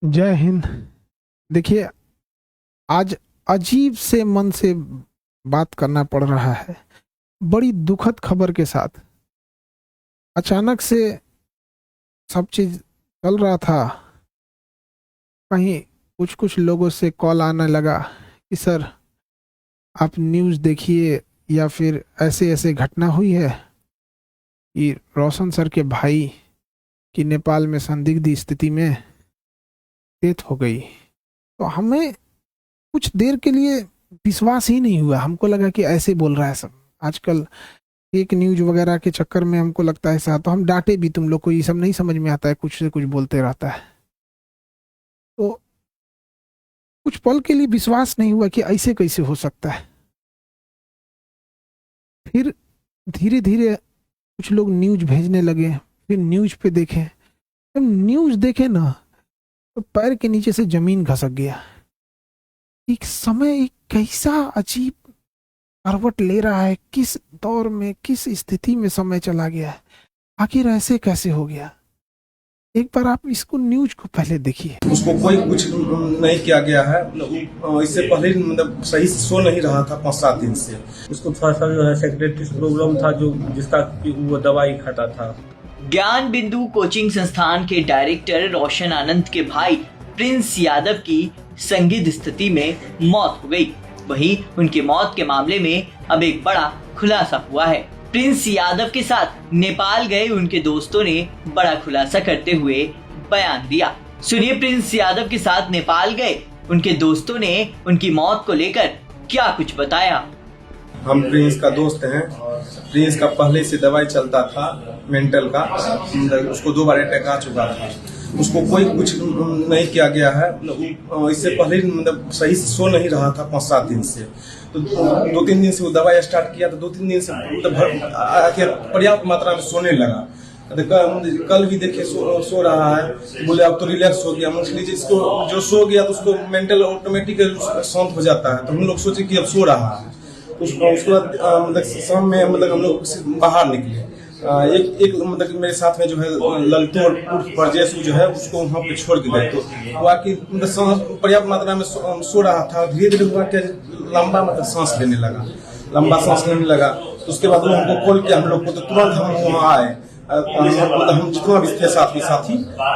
जय हिंद। देखिए, आज अजीब से मन से बात करना पड़ रहा है। बड़ी दुखद खबर के साथ अचानक से सब चीज चल रहा था। कहीं कुछ कुछ लोगों से कॉल आने लगा कि सर आप न्यूज़ देखिए, या फिर ऐसे ऐसे घटना हुई है कि रोशन सर के भाई की नेपाल में संदिग्ध स्थिति में डेथ हो गई। तो हमें कुछ देर के लिए विश्वास ही नहीं हुआ। हमको लगा कि ऐसे बोल रहा है सब। आजकल एक न्यूज वगैरह के चक्कर में हमको लगता है ऐसा, तो हम डांटे भी, तुम लोग को ये सब नहीं समझ में आता है, कुछ से कुछ बोलते रहता है। तो कुछ पल के लिए विश्वास नहीं हुआ कि ऐसे कैसे हो सकता है। फिर धीरे धीरे कुछ लोग न्यूज भेजने लगे, फिर न्यूज पे देखे। जब न्यूज देखे ना तो पैर के नीचे से जमीन खसक गया। एक समय एक कैसा अजीब करवट ले रहा है, किस दौर में, किस स्थिति में समय चला गया है, आखिर ऐसे कैसे हो गया। एक बार आप इसको न्यूज को पहले देखिए। उसको कोई कुछ नहीं किया गया है। इससे पहले मतलब सही से सो नहीं रहा था 5-7 दिन से। उसको थोड़ा सा जो है सेक्रेटरी प्रॉब्लम था, जो जिसका वो दवाई खाता था। ज्ञान बिंदु कोचिंग संस्थान के डायरेक्टर रोशन आनंद के भाई प्रिंस यादव की संदिग्ध स्थिति में मौत हो गई। वहीं उनके मौत के मामले में अब एक बड़ा खुलासा हुआ है। प्रिंस यादव के साथ नेपाल गए उनके दोस्तों ने बड़ा खुलासा करते हुए बयान दिया। सुनिए, प्रिंस यादव के साथ नेपाल गए उनके दोस्तों ने उनकी मौत को लेकर क्या कुछ बताया। हम प्रिंस का दोस्त हैं। प्रिंस का पहले से दवाई चलता था मेंटल का, उसको 2 बार अटैक आ चुका था। उसको कोई कुछ नहीं किया गया है। इससे पहले मतलब सही से सो नहीं रहा था 5-7 दिन से। तो 2-3 दिन से वो दवाई स्टार्ट किया, तो 2-3 दिन से मतलब पर्याप्त मात्रा में सोने लगा। कल भी देखे सो रहा है, बोले अब तो रिलैक्स हो गया। मछली जिसको जो सो गया तो उसको मेंटल ऑटोमेटिक शांत हो जाता है। तो हम लोग सोचे कि अब सो रहा है। उसके बाद मतलब शाम में मतलब हम लोग बाहर निकले। एक मतलब मेरे साथ में जो है ललतो उर्फ परजेश जो है, उसको वहाँ पे छोड़ के गए। तो वो आके मतलब पर्याप्त मात्रा में सो रहा था। धीरे धीरे हुआ क्या, लंबा मतलब सांस लेने लगा, लंबा सांस लेने लगा। तो उसके बाद वो हमको कॉल किया, हम लोग को, तो तुरंत हम वहाँ आए। मतलब हम जितना भी थे साथी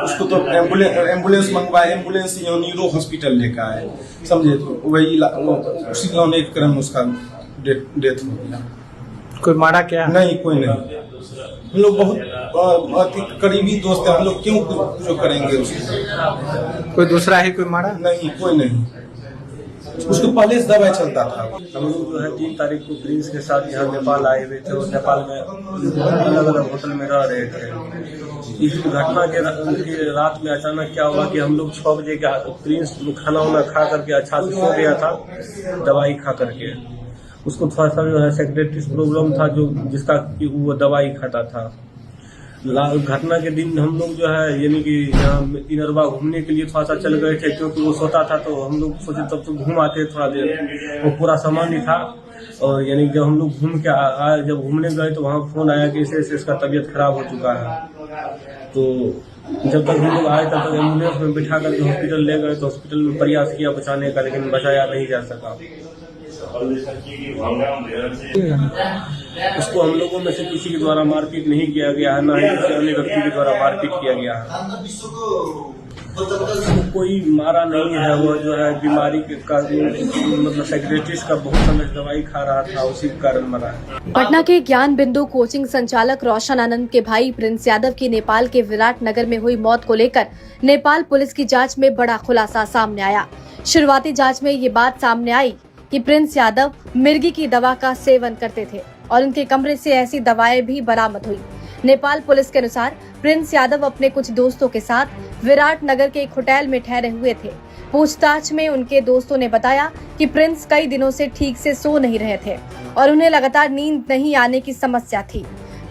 उसको तो एम्बुलेंस मंगवाए। एम्बुलेंस न्यूरो हॉस्पिटल लेकर आए, समझे। तो वही उसी एक क्रम में उसका डेथ हो गया। कोई मारा क्या? नहीं, कोई नहीं। हम लोग बहुत करीबी दोस्त हैं। हम लोग क्यों जो करेंगे उसको। कोई दूसरा ही कोई मारा? नहीं, कोई नहीं। उसको पहले से दवाई चलता था। हम लोग जो है 3 तारीख को प्रिंस के साथ यहाँ नेपाल आए हुए थे और नेपाल में अलग अलग होटल में रह रहे थे। इस घटना के रात में अचानक क्या हुआ कि हम लोग 6 बजे का प्रिंस खाना वाना खा करके अच्छा से सो गया था दवाई खा करके। उसको थोड़ा सा जो है सेक्रेटरी प्रॉब्लम था, जो जिसका वो दवाई खाता था। घटना के दिन हम लोग जो है यानी कि यहाँ इनरवा घूमने के लिए थोड़ा सा चल गए थे, क्योंकि वो सोता था। तो हम लोग सोचे तब तो घूम आते थोड़ा देर। वो पूरा सामान ही था। और यानी जब हम लोग घूम के आए, जब घूमने गए तो वहाँ फोन आया कि ऐसे इसका तबीयत खराब हो चुका है। तो जब तक हम लोग आए तब तक एम्बुलेंस में बिठा करके हॉस्पिटल ले गए। तो हॉस्पिटल में प्रयास किया बचाने का, लेकिन बचाया नहीं जा सका। उसको हम लोगों में से किसी के द्वारा मारपीट नहीं किया गया है, न ही किसी अन्य व्यक्ति के द्वारा मारपीट किया गया है। कोई मारा नहीं है। वो जो है बीमारी का मतलब सेक्रेटरीज का बहुत समय दवाई खा रहा था, उसी के कारण मरा है। पटना के ज्ञान बिंदु कोचिंग संचालक रोशन आनंद के भाई प्रिंस यादव की नेपाल के विराट नगर में हुई मौत को लेकर नेपाल पुलिस की जांच में बड़ा खुलासा सामने आया। शुरुआती जांच में ये बात सामने आई कि प्रिंस यादव मिर्गी की दवा का सेवन करते थे और उनके कमरे से ऐसी दवाएं भी बरामद हुई। नेपाल पुलिस के अनुसार प्रिंस यादव अपने कुछ दोस्तों के साथ विराट नगर के एक होटल में ठहरे हुए थे। पूछताछ में उनके दोस्तों ने बताया कि प्रिंस कई दिनों से ठीक से सो नहीं रहे थे और उन्हें लगातार नींद नहीं आने की समस्या थी।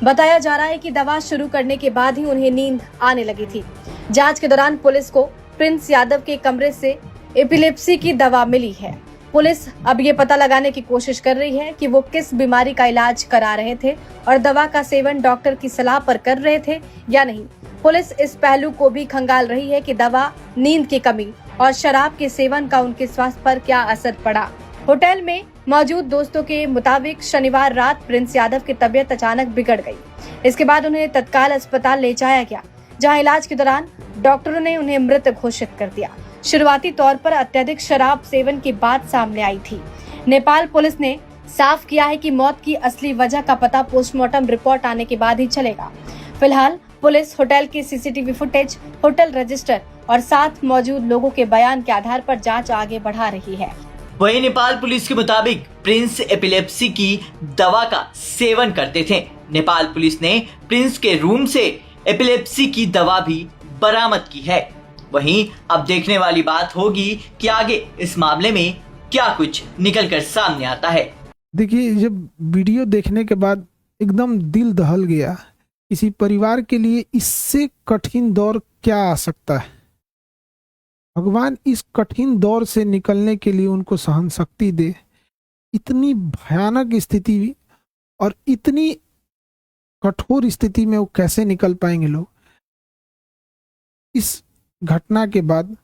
बताया जा रहा है कि दवा शुरू करने के बाद ही उन्हें नींद आने लगी थी। जांच के दौरान पुलिस को प्रिंस यादव के कमरे से एपिलेप्सी की दवा मिली है। पुलिस अब ये पता लगाने की कोशिश कर रही है कि वो किस बीमारी का इलाज करा रहे थे और दवा का सेवन डॉक्टर की सलाह पर कर रहे थे या नहीं। पुलिस इस पहलू को भी खंगाल रही है कि दवा, नींद की कमी और शराब के सेवन का उनके स्वास्थ्य पर क्या असर पड़ा। होटल में मौजूद दोस्तों के मुताबिक शनिवार रात प्रिंस यादव की तबीयत अचानक बिगड़ गई। इसके बाद उन्हें तत्काल अस्पताल ले जाया गया, जहां इलाज के दौरान डॉक्टरों ने उन्हें मृत घोषित कर दिया। शुरुआती तौर पर अत्यधिक शराब सेवन की बात सामने आई थी। नेपाल पुलिस ने साफ किया है कि मौत की असली वजह का पता पोस्टमार्टम रिपोर्ट आने के बाद ही चलेगा। फिलहाल पुलिस होटल की सीसीटीवी फुटेज, होटल रजिस्टर और साथ मौजूद लोगों के बयान के आधार पर जांच आगे बढ़ा रही है। वहीं नेपाल पुलिस के मुताबिक प्रिंस एपिलेप्सी की दवा का सेवन करते थे। नेपाल पुलिस ने प्रिंस के रूम से एपिलेप्सी की दवा भी बरामद की है। वहीं अब देखने वाली बात होगी कि आगे इस मामले में क्या कुछ निकल कर सामने आता है। देखिए, जब वीडियो देखने के बाद एकदम दिल दहल गया। किसी परिवार के लिए इससे कठिन दौर क्या आ सकता है। भगवान इस कठिन दौर से निकलने के लिए उनको सहन शक्ति दे। इतनी भयानक स्थिति और इतनी कठोर स्थिति में वो कैसे निकल पाएंगे लोग। इस घटना के बाद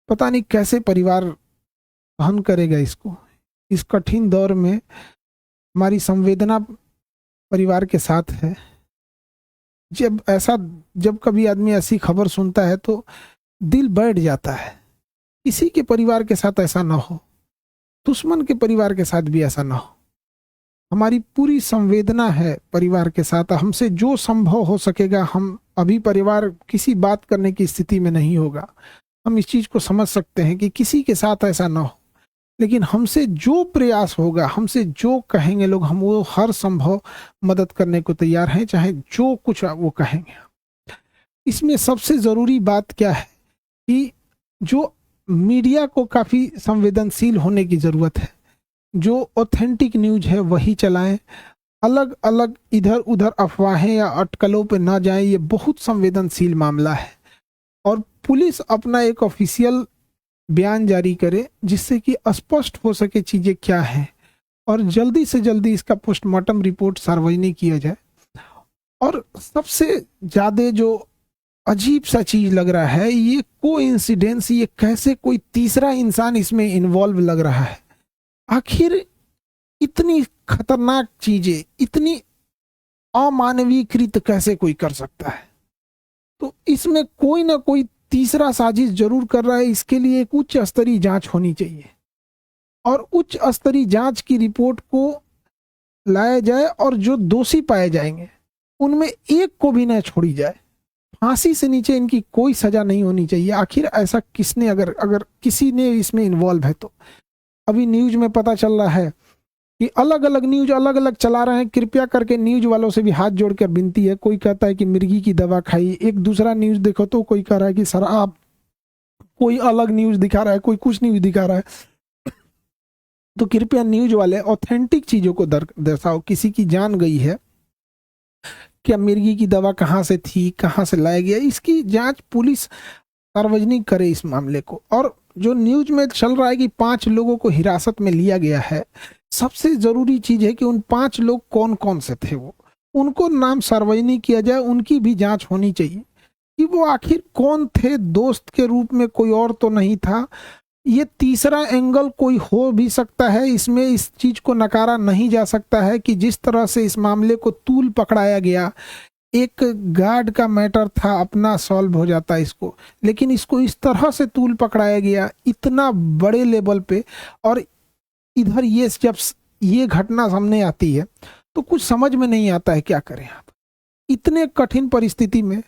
पता नहीं कैसे परिवार सहन करेगा इसको। इस कठिन दौर में हमारी संवेदना परिवार के साथ है। जब कभी आदमी ऐसी खबर सुनता है तो दिल बैठ जाता है। किसी के परिवार के साथ ऐसा ना हो, दुश्मन के परिवार के साथ भी ऐसा ना हो। हमारी पूरी संवेदना है परिवार के साथ। हमसे जो संभव हो सकेगा, हम अभी परिवार किसी बात करने की स्थिति में नहीं होगा। हम इस चीज को समझ सकते हैं कि किसी के साथ ऐसा ना हो, लेकिन हमसे जो प्रयास होगा, हमसे जो कहेंगे लोग, हम वो हर संभव मदद करने को तैयार हैं, चाहे जो कुछ वो कहेंगे। इसमें सबसे जरूरी बात क्या है कि जो मीडिया को काफी संवेदनशील होने की जरूरत है। जो ऑथेंटिक न्यूज है वही चलाएं। अलग अलग इधर उधर अफवाहें या अटकलों पे ना जाएं। ये बहुत संवेदनशील मामला है और पुलिस अपना एक ऑफिशियल बयान जारी करे जिससे कि स्पष्ट हो सके चीजें क्या हैं और जल्दी से जल्दी इसका पोस्टमार्टम रिपोर्ट सार्वजनिक किया जाए। और सबसे ज्यादा जो अजीब सा चीज लग रहा है, ये कोइंसिडेंस, ये कैसे कोई तीसरा इंसान इसमें इन्वॉल्व लग रहा है। आखिर इतनी खतरनाक चीजें, इतनी अमानवीकृत कैसे कोई कर सकता है। तो इसमें कोई ना कोई तीसरा साजिश जरूर कर रहा है। इसके लिए एक उच्च स्तरीय जांच होनी चाहिए और उच्च स्तरीय जांच की रिपोर्ट को लाया जाए और जो दोषी पाए जाएंगे उनमें एक को भी न छोड़ी जाए। फांसी से नीचे इनकी कोई सजा नहीं होनी चाहिए। आखिर ऐसा किसने, अगर किसी ने इसमें इन्वॉल्व है तो। अभी न्यूज में पता चल रहा है कि अलग अलग न्यूज अलग अलग चला रहे हैं। कृपया करके न्यूज वालों से भी हाथ जोड़कर विनती है। कोई कहता है कि मिर्गी की दवा खाई, एक दूसरा न्यूज देखो तो कोई कह रहा है कि शराब, कोई अलग न्यूज दिखा रहा है, कोई कुछ न्यूज दिखा रहा है। तो कृपया न्यूज वाले ऑथेंटिक चीजों को दर्शाओ। किसी की जान गई है, क्या मिर्गी की दवा कहाँ से थी, कहाँ से लाया गया, इसकी जांच पुलिस सार्वजनिक करे इस मामले को। और जो न्यूज में चल रहा है कि 5 लोगों को हिरासत में लिया गया है, सबसे जरूरी चीज है कि उन 5 लोग कौन कौन से थे, वो उनको नाम सार्वजनिक किया जाए। उनकी भी जांच होनी चाहिए कि वो आखिर कौन थे। दोस्त के रूप में कोई और तो नहीं था। ये तीसरा एंगल कोई हो भी सकता है इसमें। इस चीज को नकारा नहीं जा सकता है कि जिस तरह से इस मामले को तूल पकड़ाया गया, एक गार्ड का मैटर था, अपना सॉल्व हो जाता इसको, लेकिन इसको इस तरह से तूल पकड़ाया गया इतना बड़े लेवल पे। और इधर ये जब ये घटना सामने आती है तो कुछ समझ में नहीं आता है क्या करें आप। इतने कठिन परिस्थिति में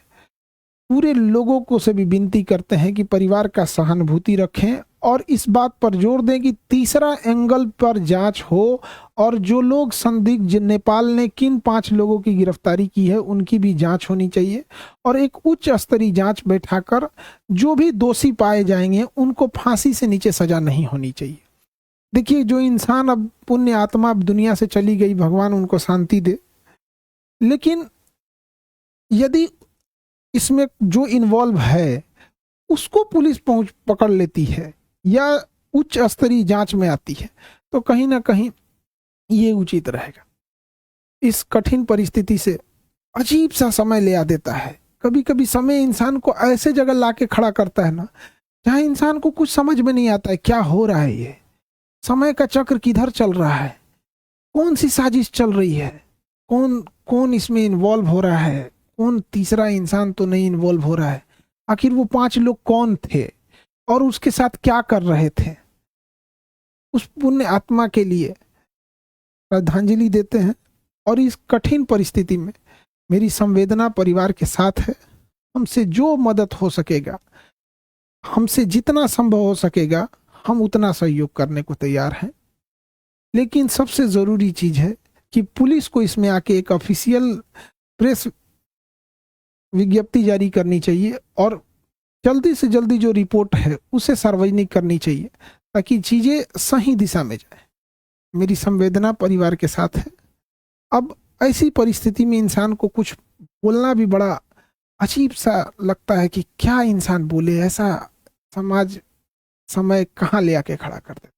पूरे लोगों को से भी विनती करते हैं कि परिवार का सहानुभूति रखें और इस बात पर जोर दें कि तीसरा एंगल पर जांच हो और जो लोग संदिग्ध, नेपाल ने किन 5 लोगों की गिरफ्तारी की है उनकी भी जांच होनी चाहिए और एक उच्च स्तरीय जांच बैठाकर जो भी दोषी पाए जाएंगे उनको फांसी से नीचे सजा नहीं होनी चाहिए। देखिए, जो इंसान अब पुण्य आत्मा अब दुनिया से चली गई, भगवान उनको शांति दे, लेकिन यदि इसमें जो इन्वॉल्व है उसको पुलिस पकड़ लेती है या उच्च स्तरीय जांच में आती है तो कहीं ना कहीं ये उचित रहेगा। इस कठिन परिस्थिति से अजीब सा समय ले आ देता है। कभी कभी समय इंसान को ऐसे जगह लाके खड़ा करता है ना, जहां इंसान को कुछ समझ में नहीं आता है क्या हो रहा है, ये समय का चक्र किधर चल रहा है, कौन सी साजिश चल रही है, कौन कौन इसमें इन्वॉल्व हो रहा है, कौन तीसरा इंसान तो नहीं इन्वॉल्व हो रहा है, आखिर वो 5 लोग कौन थे और उसके साथ क्या कर रहे थे। उस पुण्य आत्मा के लिए श्रद्धांजलि देते हैं। और इस कठिन परिस्थिति में मेरी संवेदना परिवार के साथ है। हमसे जो मदद हो सकेगा, हमसे जितना संभव हो सकेगा, हम उतना सहयोग करने को तैयार हैं। लेकिन सबसे जरूरी चीज है कि पुलिस को इसमें आके एक ऑफिशियल प्रेस विज्ञप्ति जारी करनी चाहिए और जल्दी से जल्दी जो रिपोर्ट है उसे सार्वजनिक करनी चाहिए, ताकि चीजें सही दिशा में जाए। मेरी संवेदना परिवार के साथ है। अब ऐसी परिस्थिति में इंसान को कुछ बोलना भी बड़ा अजीब सा लगता है कि क्या इंसान बोले, ऐसा समाज समय कहाँ ले आके खड़ा कर देता है।